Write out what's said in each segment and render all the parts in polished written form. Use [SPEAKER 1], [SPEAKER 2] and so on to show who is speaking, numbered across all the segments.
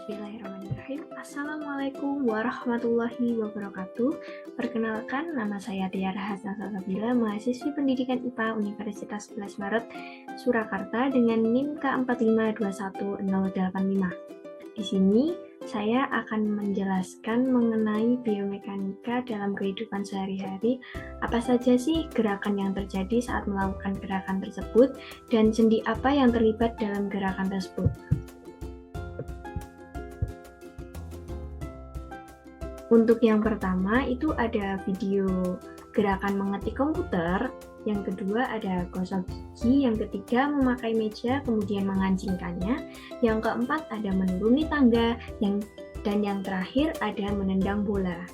[SPEAKER 1] Bismillahirrahmanirrahim. Assalamualaikum warahmatullahi wabarakatuh. Perkenalkan, nama saya Tiara Hasna Salsabila, mahasiswi pendidikan IPA Universitas 11 Maret, Surakarta dengan NIM K45211085. Di sini saya akan menjelaskan mengenai biomekanika dalam kehidupan sehari-hari. Apa saja sih gerakan yang terjadi saat melakukan gerakan tersebut dan sendi apa yang terlibat dalam gerakan tersebut. Untuk yang pertama itu ada video gerakan mengetik komputer, yang kedua ada gosok gigi, yang ketiga memakai meja kemudian mengancingkannya, yang keempat ada menuruni tangga, dan yang terakhir ada menendang bola.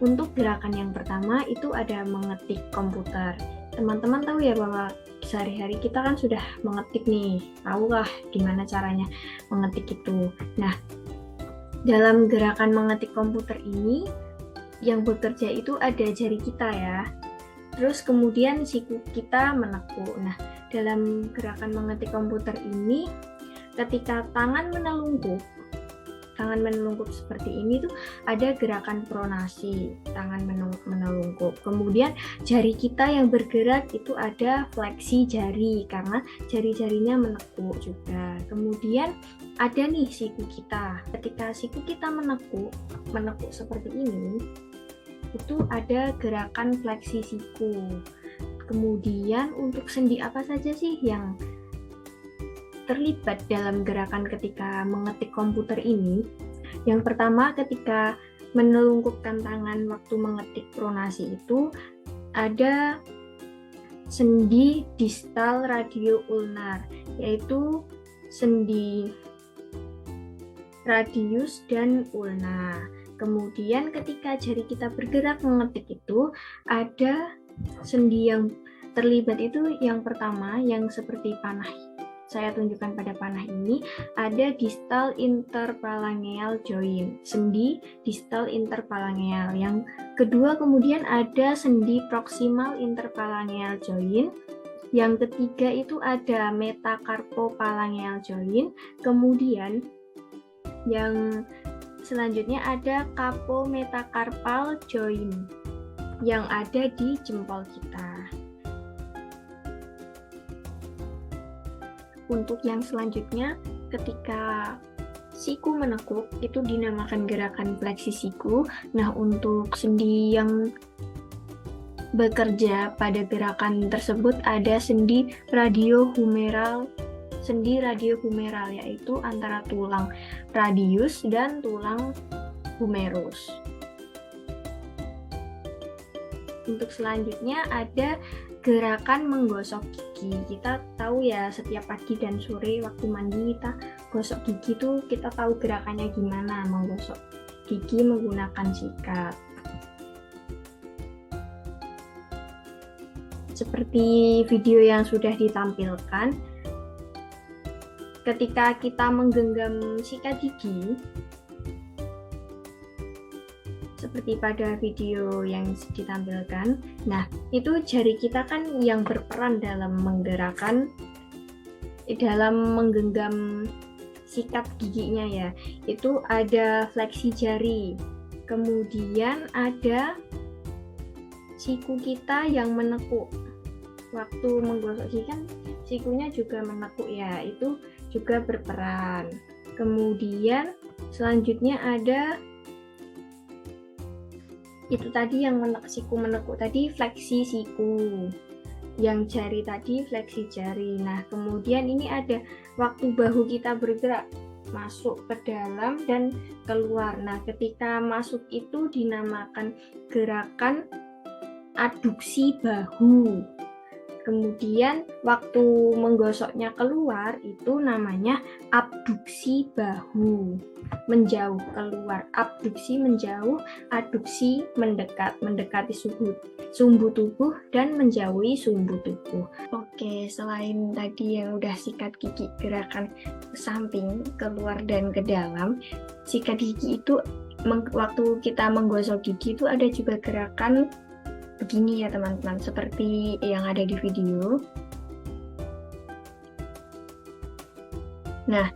[SPEAKER 1] Untuk gerakan yang pertama itu ada mengetik komputer. Teman-teman tahu ya bahwa sehari-hari kita kan sudah mengetik nih, tahulah gimana caranya mengetik itu. Nah, dalam gerakan mengetik komputer ini, yang bekerja itu ada jari kita ya. Terus kemudian siku kita menekuk. Nah, dalam gerakan mengetik komputer ini, ketika tangan menelungkup seperti ini tuh ada gerakan pronasi, tangan menelungkup. Kemudian jari kita yang bergerak itu ada fleksi jari karena jari-jarinya menekuk juga. Kemudian ada nih siku kita. Ketika siku kita menekuk seperti ini, itu ada gerakan fleksi siku. Kemudian untuk sendi apa saja sih yang terlibat dalam gerakan ketika mengetik komputer ini? Yang pertama, ketika menelungkupkan tangan waktu mengetik pronasi itu ada sendi distal radio ulnar, yaitu sendi radius dan ulna. Kemudian ketika jari kita bergerak mengetik itu ada sendi yang terlibat itu yang pertama yang seperti panah. Saya tunjukkan pada panah ini, ada distal interphalangeal joint, sendi distal interphalangeal. Yang kedua kemudian ada sendi proximal interphalangeal joint. Yang ketiga itu ada metacarpophalangeal joint. Kemudian yang selanjutnya ada capometacarpal joint yang ada di jempol kita. Untuk yang selanjutnya, ketika siku menekuk, itu dinamakan gerakan fleksi siku. Nah, untuk sendi yang bekerja pada gerakan tersebut ada sendi radiohumeral, yaitu antara tulang radius dan tulang humerus. Untuk selanjutnya ada gerakan menggosok gigi. Kita tahu ya, setiap pagi dan sore waktu mandi kita gosok gigi tuh kita tahu gerakannya gimana, menggosok gigi menggunakan sikat. Seperti video yang sudah ditampilkan, ketika kita menggenggam sikat gigi, seperti pada video yang ditampilkan. Nah, itu jari kita kan yang berperan dalam menggenggam sikat giginya ya. Itu ada fleksi jari. Kemudian ada siku kita yang menekuk. Waktu menggosok gigi kan sikunya juga menekuk ya, itu juga berperan. Kemudian selanjutnya ada itu tadi yang siku menekuk tadi fleksi siku, yang jari tadi fleksi jari. Nah, kemudian ini ada waktu bahu kita bergerak masuk ke dalam dan keluar. Nah, ketika masuk itu dinamakan gerakan aduksi bahu. Kemudian waktu menggosoknya keluar itu namanya abduksi bahu, menjauh keluar. Abduksi menjauh, aduksi mendekat, mendekati sumbu tubuh dan menjauhi sumbu tubuh. Oke, selain tadi yang udah sikat gigi gerakan ke samping, keluar dan ke dalam, sikat gigi itu waktu kita menggosok gigi itu ada juga gerakan begini ya teman-teman, seperti yang ada di video. Nah,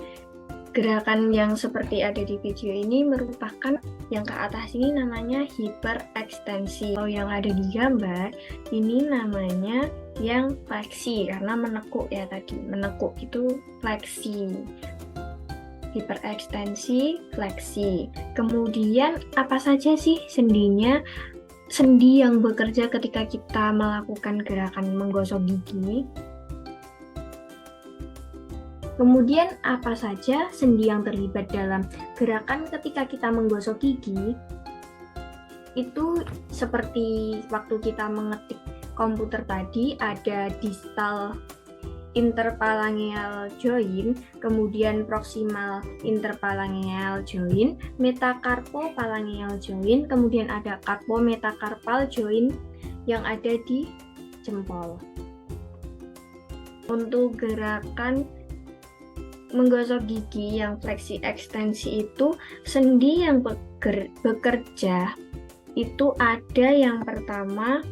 [SPEAKER 1] gerakan yang seperti ada di video ini merupakan yang ke atas ini namanya hiperekstensi. Kalau yang ada di gambar ini namanya yang fleksi karena menekuk ya tadi. Menekuk itu fleksi. Hiperekstensi, fleksi. Kemudian apa saja sih sendinya? Sendi yang bekerja ketika kita melakukan gerakan menggosok gigi. Kemudian apa saja sendi yang terlibat dalam gerakan ketika kita menggosok gigi? Itu seperti waktu kita mengetik komputer tadi, ada distal interphalangeal joint, kemudian proximal interphalangeal joint, metacarpophalangeal joint, kemudian ada carpometacarpal joint yang ada di jempol. Untuk gerakan menggosok gigi yang fleksi ekstensi itu, sendi yang bekerja itu ada yang pertama,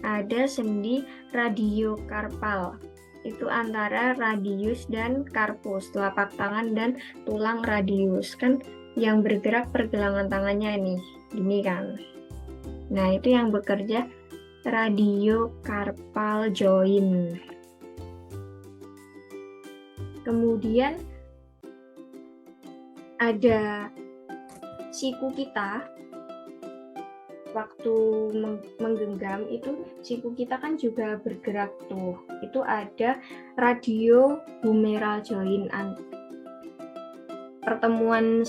[SPEAKER 1] ada sendi radiokarpal. Itu antara radius dan karpus, telapak tangan dan tulang radius. Kan yang bergerak pergelangan tangannya nih, gini kan. Nah, itu yang bekerja radiokarpal joint. Kemudian ada siku kita, waktu menggenggam itu siku kita kan juga bergerak tuh. Itu ada radiohumeral joint, pertemuan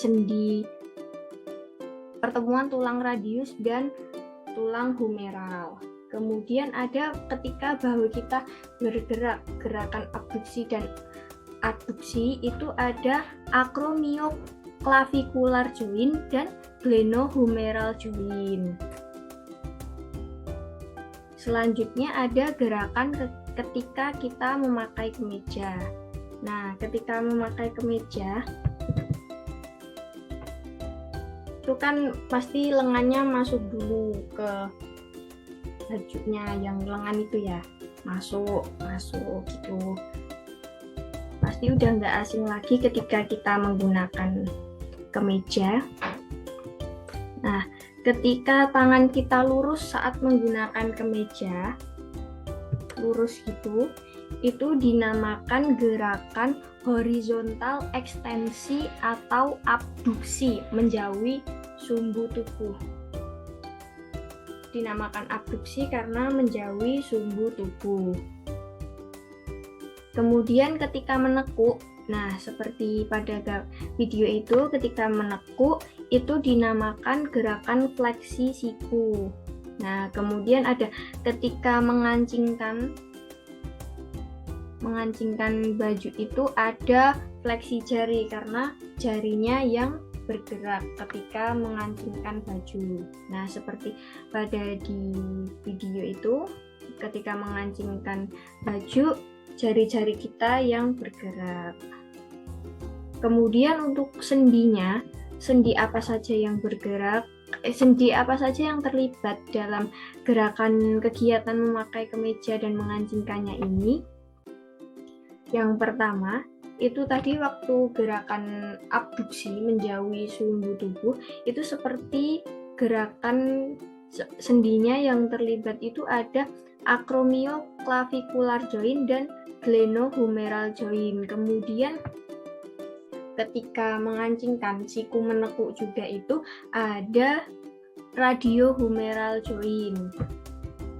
[SPEAKER 1] tulang radius dan tulang humeral. Kemudian ada ketika bahu kita bergerak, gerakan abduksi dan adduksi itu ada acromioclavicular joint dan glenohumeral joint. Selanjutnya ada gerakan ketika kita memakai kemeja. Nah, ketika memakai kemeja itu kan pasti lengannya masuk dulu ke bajunya, yang lengan itu ya masuk gitu. Pasti udah nggak asing lagi ketika kita menggunakan kemeja. Nah, ketika tangan kita lurus saat menggunakan kemeja, lurus gitu, itu dinamakan gerakan horizontal ekstensi atau abduksi, menjauhi sumbu tubuh. Dinamakan abduksi karena menjauhi sumbu tubuh. Kemudian ketika menekuk, nah seperti pada video itu, ketika menekuk itu dinamakan gerakan fleksi siku. Nah, kemudian ada ketika mengancingkan baju itu ada fleksi jari karena jarinya yang bergerak ketika mengancingkan baju. Nah, seperti pada di video itu, ketika mengancingkan baju, jari-jari kita yang bergerak. Kemudian untuk sendinya, sendi apa saja yang bergerak, sendi apa saja yang terlibat dalam gerakan kegiatan memakai kemeja dan mengancingkannya ini. Yang pertama, itu tadi waktu gerakan abduksi menjauhi sumbu tubuh, itu seperti gerakan sendinya yang terlibat itu ada acromioclavicular joint dan glenohumeral joint. Kemudian ketika mengancingkan siku menekuk juga itu ada radiohumeral joint.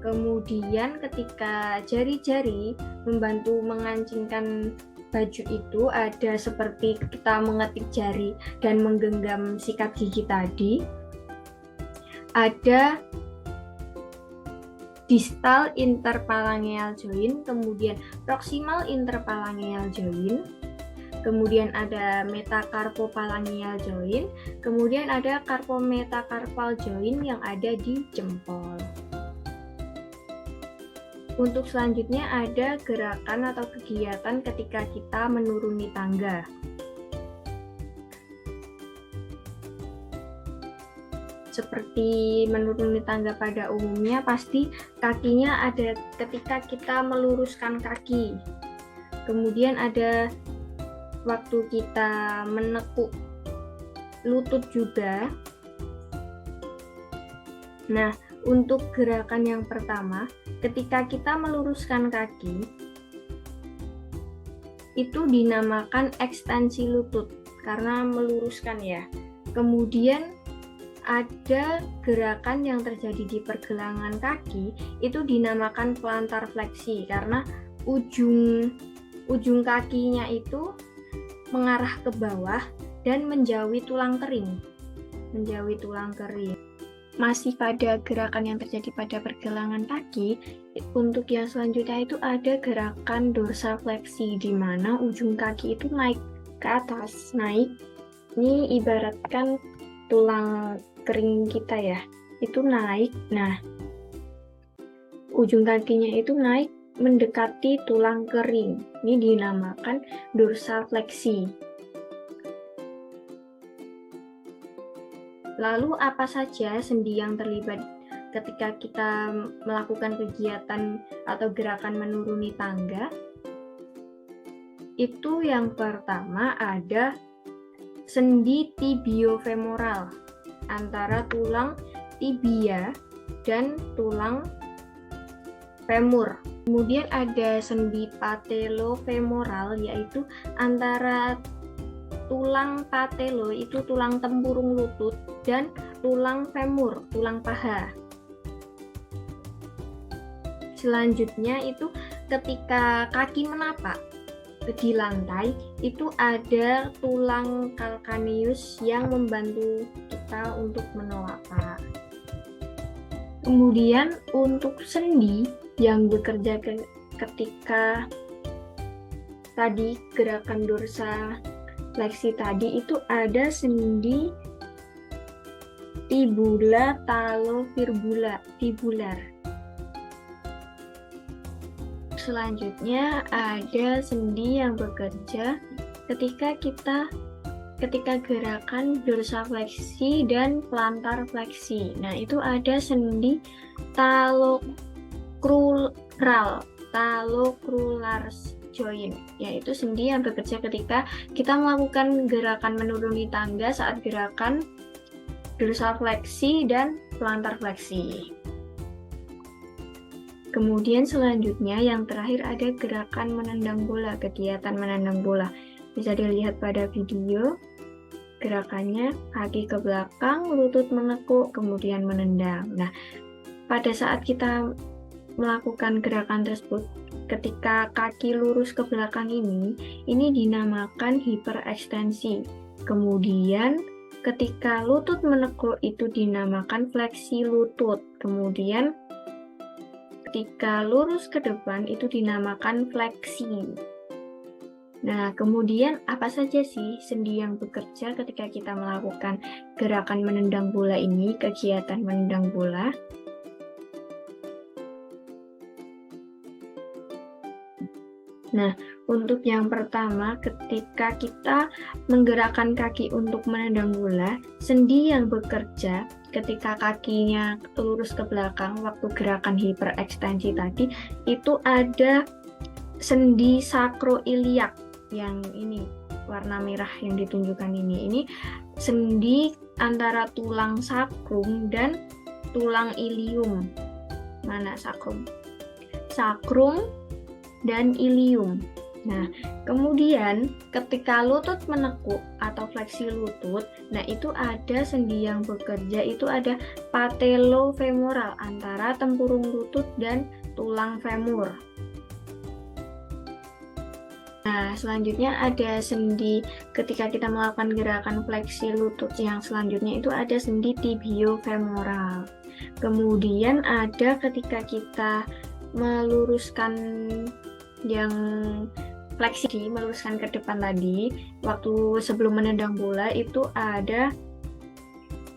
[SPEAKER 1] Kemudian ketika jari-jari membantu mengancingkan baju itu ada seperti kita mengetik jari dan menggenggam sikat gigi tadi. Ada distal interphalangeal joint, kemudian proximal interphalangeal joint, kemudian ada metacarpophalangeal joint, kemudian ada carpometacarpal joint yang ada di jempol. Untuk selanjutnya ada gerakan atau kegiatan ketika kita menuruni tangga. Seperti menuruni tangga pada umumnya, pasti kakinya ada ketika kita meluruskan kaki. Kemudian ada waktu kita menekuk lutut juga. Nah, untuk gerakan yang pertama, ketika kita meluruskan kaki, itu dinamakan ekstensi lutut karena meluruskan ya. Kemudian ada gerakan yang terjadi di pergelangan kaki, itu dinamakan plantar fleksi karena ujung kakinya itu mengarah ke bawah dan menjauhi tulang kering. Masih pada gerakan yang terjadi pada pergelangan kaki, untuk yang selanjutnya itu ada gerakan dorsafleksi, di mana ujung kaki itu naik ke atas. Ini ibaratkan tulang kering kita ya, itu naik. Nah, ujung kakinya itu naik mendekati tulang kering. Ini dinamakan dorsafleksi. Lalu apa saja sendi yang terlibat ketika kita melakukan kegiatan atau gerakan menuruni tangga? Itu yang pertama ada sendi tibiofemoral antara tulang tibia dan tulang femur. Kemudian ada sendi patelofemoral, yaitu antara tulang patelo, itu tulang tempurung lutut, dan tulang femur, tulang paha. Selanjutnya itu ketika kaki menapak di lantai, itu ada tulang calcaneus yang membantu kita untuk menelapak. Kemudian untuk sendi yang bekerja ketika tadi gerakan dorsafleksi tadi, itu ada sendi tibula talofibular. Selanjutnya ada sendi yang bekerja ketika gerakan dorsafleksi dan plantar fleksi. Nah, itu ada sendi talocrural joint, yaitu sendi yang bekerja ketika kita melakukan gerakan menuruni tangga saat gerakan dorsafleksi dan plantar fleksi. Kemudian selanjutnya yang terakhir ada gerakan menendang bola, kegiatan menendang bola. Bisa dilihat pada video. Gerakannya kaki ke belakang, lutut menekuk, kemudian menendang. Nah, pada saat kita melakukan gerakan tersebut, ketika kaki lurus ke belakang ini dinamakan hiperekstensi. Kemudian ketika lutut menekuk itu dinamakan fleksi lutut. Kemudian ketika lurus ke depan itu dinamakan fleksi. Nah, kemudian apa saja sih sendi yang bekerja ketika kita melakukan gerakan menendang bola ini, kegiatan menendang bola? Nah, untuk yang pertama, ketika kita menggerakkan kaki untuk menendang bola, sendi yang bekerja ketika kakinya lurus ke belakang waktu gerakan hiperekstensi tadi, itu ada sendi sakroiliak yang ini warna merah yang ditunjukkan ini. Ini sendi antara tulang sakrum dan tulang ilium. Mana sakrum? Sakrum dan ilium. Nah, kemudian ketika lutut menekuk atau fleksi lutut, nah itu ada sendi yang bekerja, itu ada patelofemoral antara tempurung lutut dan tulang femur. Nah, selanjutnya ada sendi ketika kita melakukan gerakan fleksi lutut yang selanjutnya itu ada sendi tibiofemoral. Kemudian ada ketika kita meluruskan yang fleksi, meluruskan ke depan tadi, waktu sebelum menendang bola itu ada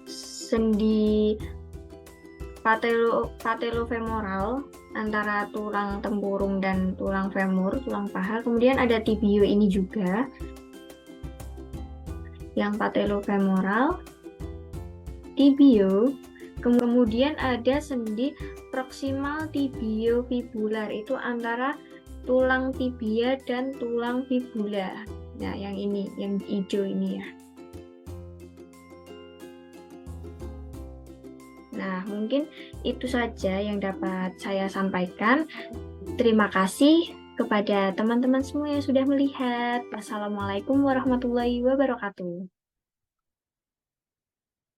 [SPEAKER 1] sendi patelofemoral antara tulang tempurung dan tulang femur, tulang paha. Kemudian ada tibio ini juga, yang patelofemoral, tibio. Kemudian ada sendi proximal tibiofibular, itu antara tulang tibia dan tulang fibula. Nah, yang ini, yang hijau ini ya. Nah, mungkin itu saja yang dapat saya sampaikan. Terima kasih kepada teman-teman semua yang sudah melihat. Wassalamualaikum warahmatullahi wabarakatuh.